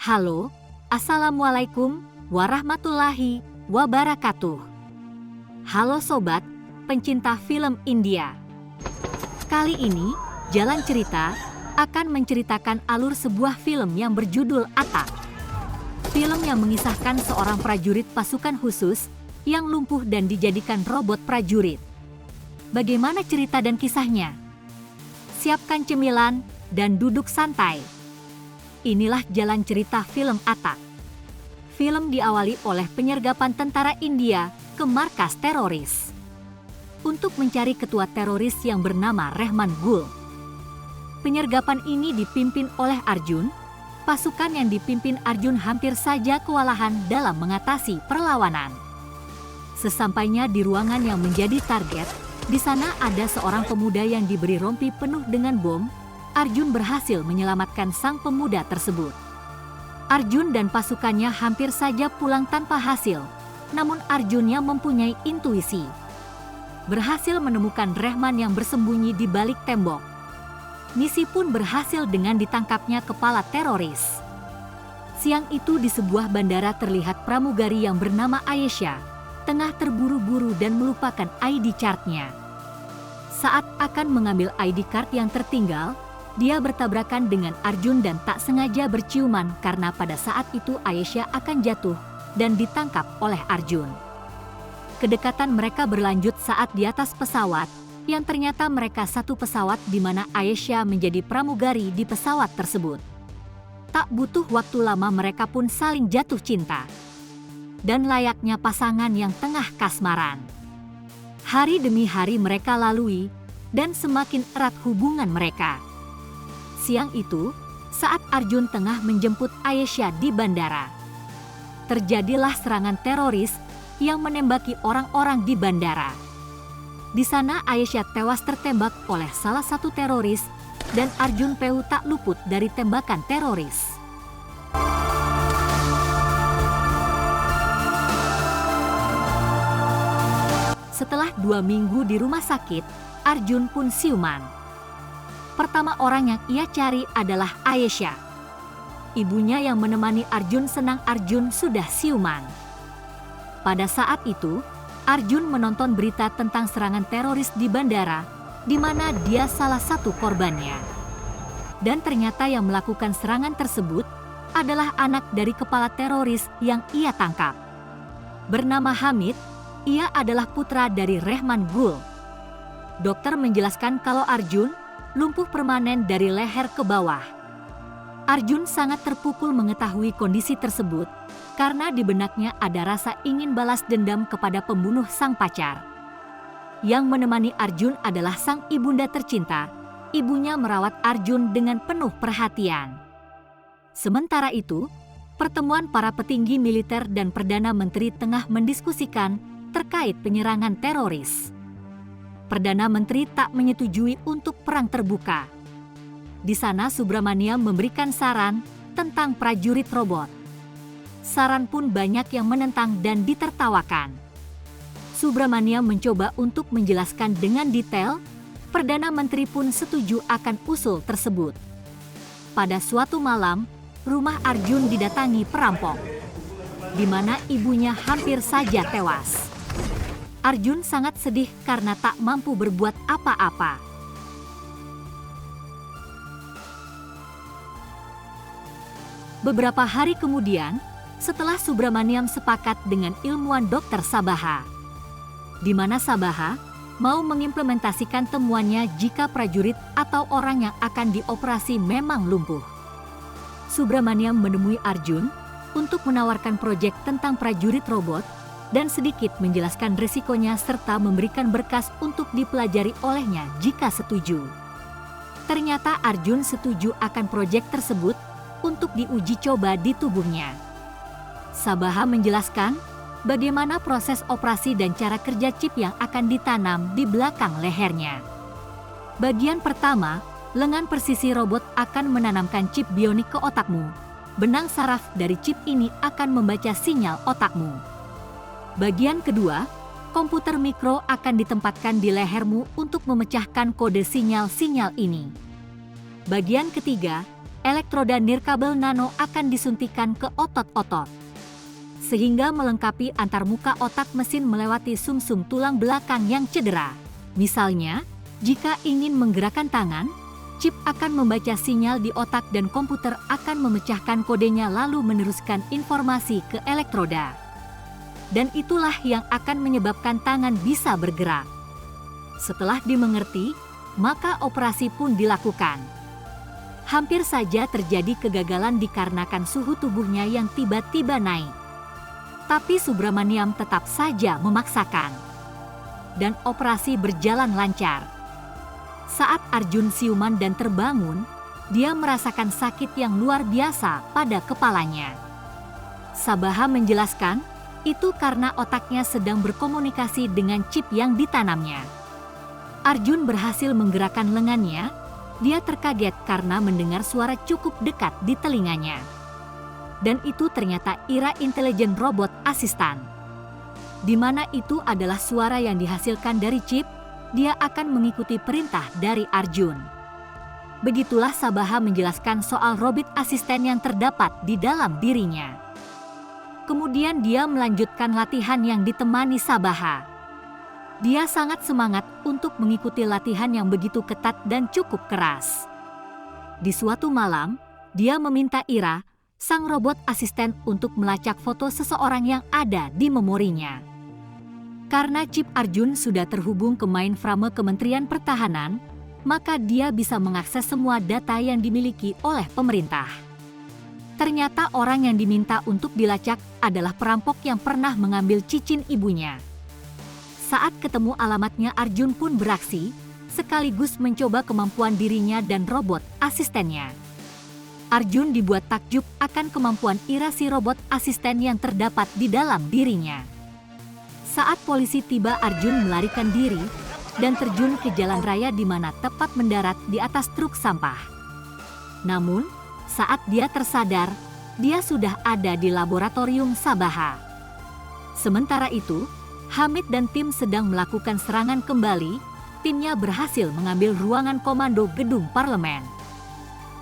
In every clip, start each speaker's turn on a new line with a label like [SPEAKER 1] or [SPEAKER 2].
[SPEAKER 1] Halo, Assalamualaikum warahmatullahi wabarakatuh. Halo sobat, pencinta film India. Kali ini, Jalan Cerita akan menceritakan alur sebuah film yang berjudul Attack. Film yang mengisahkan seorang prajurit pasukan khusus yang lumpuh dan dijadikan robot prajurit. Bagaimana cerita dan kisahnya? Siapkan cemilan dan duduk santai. Inilah jalan cerita film Attack. Film diawali oleh penyergapan tentara India ke markas teroris untuk mencari ketua teroris yang bernama Rehman Gul. Penyergapan ini dipimpin oleh Arjun. Pasukan yang dipimpin Arjun hampir saja kewalahan dalam mengatasi perlawanan. Sesampainya di ruangan yang menjadi target, di sana ada seorang pemuda yang diberi rompi penuh dengan bom. Arjun berhasil menyelamatkan sang pemuda tersebut. Arjun dan pasukannya hampir saja pulang tanpa hasil, namun Arjunnya mempunyai intuisi. Berhasil menemukan Rehman yang bersembunyi di balik tembok. Misi pun berhasil dengan ditangkapnya kepala teroris. Siang itu di sebuah bandara terlihat pramugari yang bernama Aisyah, tengah terburu-buru dan melupakan ID card-nya. Saat akan mengambil ID card yang tertinggal, dia bertabrakan dengan Arjun dan tak sengaja berciuman karena pada saat itu Aisyah akan jatuh dan ditangkap oleh Arjun. Kedekatan mereka berlanjut saat di atas pesawat, yang ternyata mereka satu pesawat di mana Aisyah menjadi pramugari di pesawat tersebut. Tak butuh waktu lama mereka pun saling jatuh cinta. Dan layaknya pasangan yang tengah kasmaran. Hari demi hari mereka lalui dan semakin erat hubungan mereka. Siang itu, saat Arjun tengah menjemput Aisyah di bandara, terjadilah serangan teroris yang menembaki orang-orang di bandara. Di sana Aisyah tewas tertembak oleh salah satu teroris dan Arjun Pehu tak luput dari tembakan teroris. Setelah 2 minggu di rumah sakit, Arjun pun siuman. Pertama orang yang ia cari adalah Aisyah. Ibunya yang menemani Arjun senang Arjun sudah siuman. Pada saat itu, Arjun menonton berita tentang serangan teroris di bandara, di mana dia salah satu korbannya. Dan ternyata yang melakukan serangan tersebut adalah anak dari kepala teroris yang ia tangkap. Bernama Hamid, ia adalah putra dari Rehman Gul. Dokter menjelaskan kalau Arjun lumpuh permanen dari leher ke bawah. Arjun sangat terpukul mengetahui kondisi tersebut karena di benaknya ada rasa ingin balas dendam kepada pembunuh sang pacar. Yang menemani Arjun adalah sang ibunda tercinta. Ibunya merawat Arjun dengan penuh perhatian. Sementara itu, pertemuan para petinggi militer dan Perdana Menteri tengah mendiskusikan terkait penyerangan teroris. Perdana Menteri tak menyetujui untuk perang terbuka. Di sana Subramaniam memberikan saran tentang prajurit robot. Saran pun banyak yang menentang dan ditertawakan. Subramaniam mencoba untuk menjelaskan dengan detail, Perdana Menteri pun setuju akan usul tersebut. Pada suatu malam, rumah Arjun didatangi perampok, di mana ibunya hampir saja tewas. Arjun sangat sedih karena tak mampu berbuat apa-apa. Beberapa hari kemudian, setelah Subramaniam sepakat dengan ilmuwan Dr. Sabaha, di mana Sabaha mau mengimplementasikan temuannya jika prajurit atau orang yang akan dioperasi memang lumpuh. Subramaniam menemui Arjun untuk menawarkan proyek tentang prajurit robot dan sedikit menjelaskan risikonya serta memberikan berkas untuk dipelajari olehnya jika setuju. Ternyata Arjun setuju akan proyek tersebut untuk diuji coba di tubuhnya. Sabaha menjelaskan bagaimana proses operasi dan cara kerja chip yang akan ditanam di belakang lehernya. Bagian pertama, lengan persisi robot akan menanamkan chip bionik ke otakmu. Benang saraf dari chip ini akan membaca sinyal otakmu. Bagian kedua, komputer mikro akan ditempatkan di lehermu untuk memecahkan kode sinyal-sinyal ini. Bagian ketiga, elektroda nirkabel nano akan disuntikan ke otot-otot. Sehingga melengkapi antarmuka otak mesin melewati sumsum tulang belakang yang cedera. Misalnya, jika ingin menggerakkan tangan, chip akan membaca sinyal di otak dan komputer akan memecahkan kodenya lalu meneruskan informasi ke elektroda. Dan itulah yang akan menyebabkan tangan bisa bergerak. Setelah dimengerti, maka operasi pun dilakukan. Hampir saja terjadi kegagalan dikarenakan suhu tubuhnya yang tiba-tiba naik. Tapi Subramaniam tetap saja memaksakan. Dan operasi berjalan lancar. Saat Arjun siuman dan terbangun, dia merasakan sakit yang luar biasa pada kepalanya. Sabaha menjelaskan, itu karena otaknya sedang berkomunikasi dengan chip yang ditanamnya. Arjun berhasil menggerakkan lengannya, dia terkaget karena mendengar suara cukup dekat di telinganya. Dan itu ternyata Ira intelijen robot asistan. Di mana itu adalah suara yang dihasilkan dari chip, dia akan mengikuti perintah dari Arjun. Begitulah Sabaha menjelaskan soal robot asisten yang terdapat di dalam dirinya. Kemudian dia melanjutkan latihan yang ditemani Sabaha. Dia sangat semangat untuk mengikuti latihan yang begitu ketat dan cukup keras. Di suatu malam, dia meminta Ira, sang robot asisten, untuk melacak foto seseorang yang ada di memorinya. Karena chip Arjun sudah terhubung ke mainframe Kementerian Pertahanan, maka dia bisa mengakses semua data yang dimiliki oleh pemerintah. Ternyata orang yang diminta untuk dilacak adalah perampok yang pernah mengambil cincin ibunya. Saat ketemu alamatnya, Arjun pun beraksi, sekaligus mencoba kemampuan dirinya dan robot asistennya. Arjun dibuat takjub akan kemampuan Ira si robot asisten yang terdapat di dalam dirinya. Saat polisi tiba, Arjun melarikan diri dan terjun ke jalan raya di mana tepat mendarat di atas truk sampah. Namun, saat dia tersadar, dia sudah ada di laboratorium Sabaha. Sementara itu, Hamid dan tim sedang melakukan serangan kembali. Timnya berhasil mengambil ruangan komando gedung parlemen,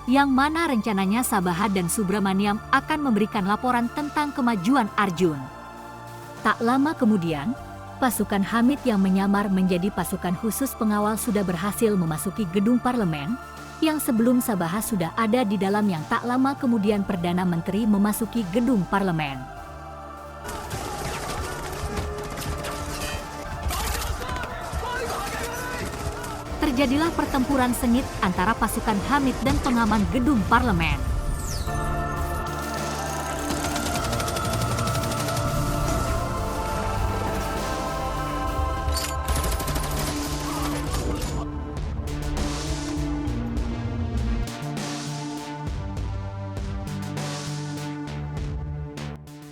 [SPEAKER 1] yang mana rencananya Sabaha dan Subramaniam akan memberikan laporan tentang kemajuan Arjun. Tak lama kemudian, pasukan Hamid yang menyamar menjadi pasukan khusus pengawal sudah berhasil memasuki gedung parlemen, yang sebelum Sabaha sudah ada di dalam. Yang tak lama kemudian Perdana Menteri memasuki gedung parlemen. Terjadilah pertempuran sengit antara pasukan Hamid dan pengaman gedung parlemen.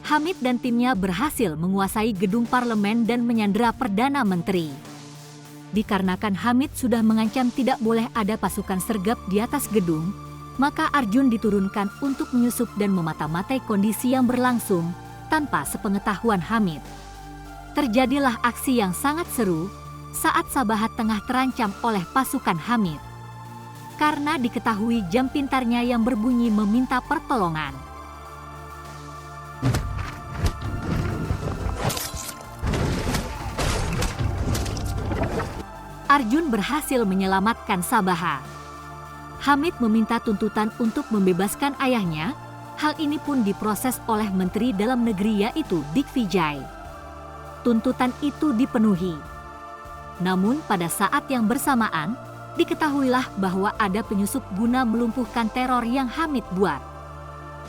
[SPEAKER 1] Hamid dan timnya berhasil menguasai gedung parlemen dan menyandera Perdana Menteri. Dikarenakan Hamid sudah mengancam tidak boleh ada pasukan sergap di atas gedung, maka Arjun diturunkan untuk menyusup dan memata-matai kondisi yang berlangsung tanpa sepengetahuan Hamid. Terjadilah aksi yang sangat seru saat Sabaha tengah terancam oleh pasukan Hamid. Karena diketahui jam pintarnya yang berbunyi meminta pertolongan. Arjun berhasil menyelamatkan Sabaha. Hamid meminta tuntutan untuk membebaskan ayahnya. Hal ini pun diproses oleh Menteri Dalam Negeri yaitu Digvijay. Tuntutan itu dipenuhi. Namun pada saat yang bersamaan, diketahuilah bahwa ada penyusup guna melumpuhkan teror yang Hamid buat.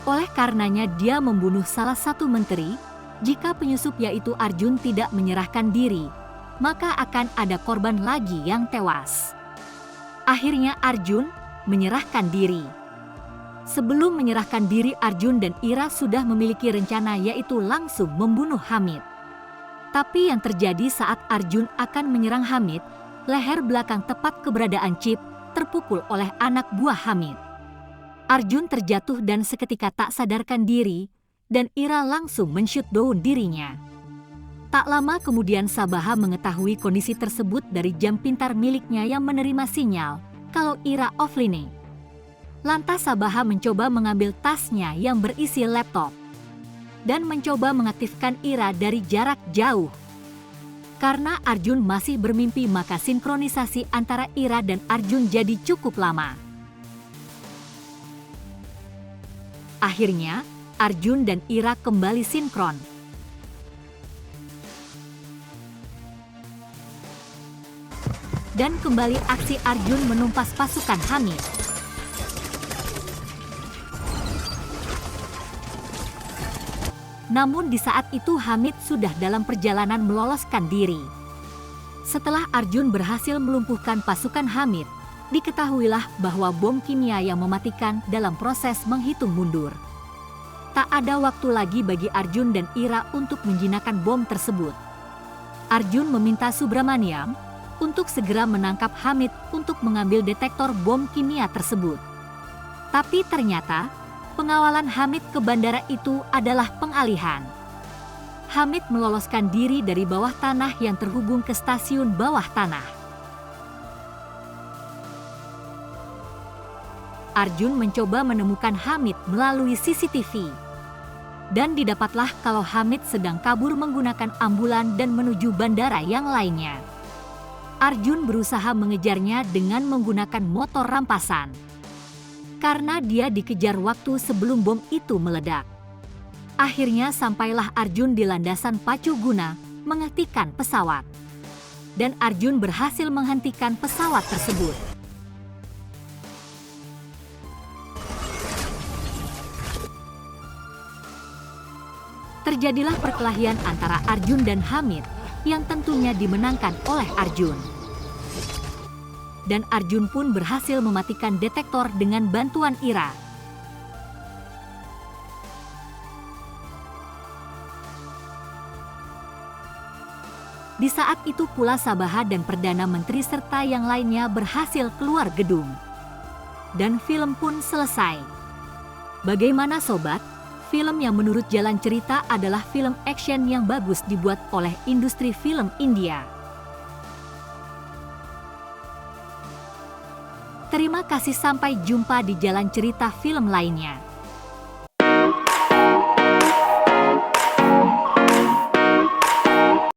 [SPEAKER 1] Oleh karenanya dia membunuh salah satu menteri. Jika penyusup yaitu Arjun tidak menyerahkan diri, maka akan ada korban lagi yang tewas. Akhirnya Arjun menyerahkan diri. Sebelum menyerahkan diri, Arjun dan Ira sudah memiliki rencana yaitu langsung membunuh Hamid. Tapi yang terjadi saat Arjun akan menyerang Hamid, leher belakang tepat keberadaan chip terpukul oleh anak buah Hamid. Arjun terjatuh dan seketika tak sadarkan diri, dan Ira langsung men-shutdown dirinya. Tak lama kemudian Sabaha mengetahui kondisi tersebut dari jam pintar miliknya yang menerima sinyal kalau Ira offline. Lantas Sabaha mencoba mengambil tasnya yang berisi laptop dan mencoba mengaktifkan Ira dari jarak jauh. Karena Arjun masih bermimpi, maka sinkronisasi antara Ira dan Arjun jadi cukup lama. Akhirnya, Arjun dan Ira kembali sinkron. Dan kembali aksi Arjun menumpas pasukan Hamid. Namun di saat itu Hamid sudah dalam perjalanan meloloskan diri. Setelah Arjun berhasil melumpuhkan pasukan Hamid, diketahuilah bahwa bom kimia yang mematikan dalam proses menghitung mundur. Tak ada waktu lagi bagi Arjun dan Ira untuk menjinakkan bom tersebut. Arjun meminta Subramaniam untuk segera menangkap Hamid untuk mengambil detektor bom kimia tersebut. Tapi ternyata pengawalan Hamid ke bandara itu adalah pengalihan. Hamid meloloskan diri dari bawah tanah yang terhubung ke stasiun bawah tanah. Arjun mencoba menemukan Hamid melalui CCTV. Dan didapatlah kalau Hamid sedang kabur menggunakan ambulan dan menuju bandara yang lainnya. Arjun berusaha mengejarnya dengan menggunakan motor rampasan. Karena dia dikejar waktu sebelum bom itu meledak. Akhirnya sampailah Arjun di landasan pacu guna menghentikan pesawat. Dan Arjun berhasil menghentikan pesawat tersebut. Terjadilah perkelahian antara Arjun dan Hamid yang tentunya dimenangkan oleh Arjun. Dan Arjun pun berhasil mematikan detektor dengan bantuan Ira. Di saat itu pula Sabaha dan Perdana Menteri serta yang lainnya berhasil keluar gedung. Dan film pun selesai. Bagaimana sobat? Film yang menurut jalan cerita adalah film action yang bagus dibuat oleh industri film India. Terima kasih, sampai jumpa di jalan cerita film lainnya.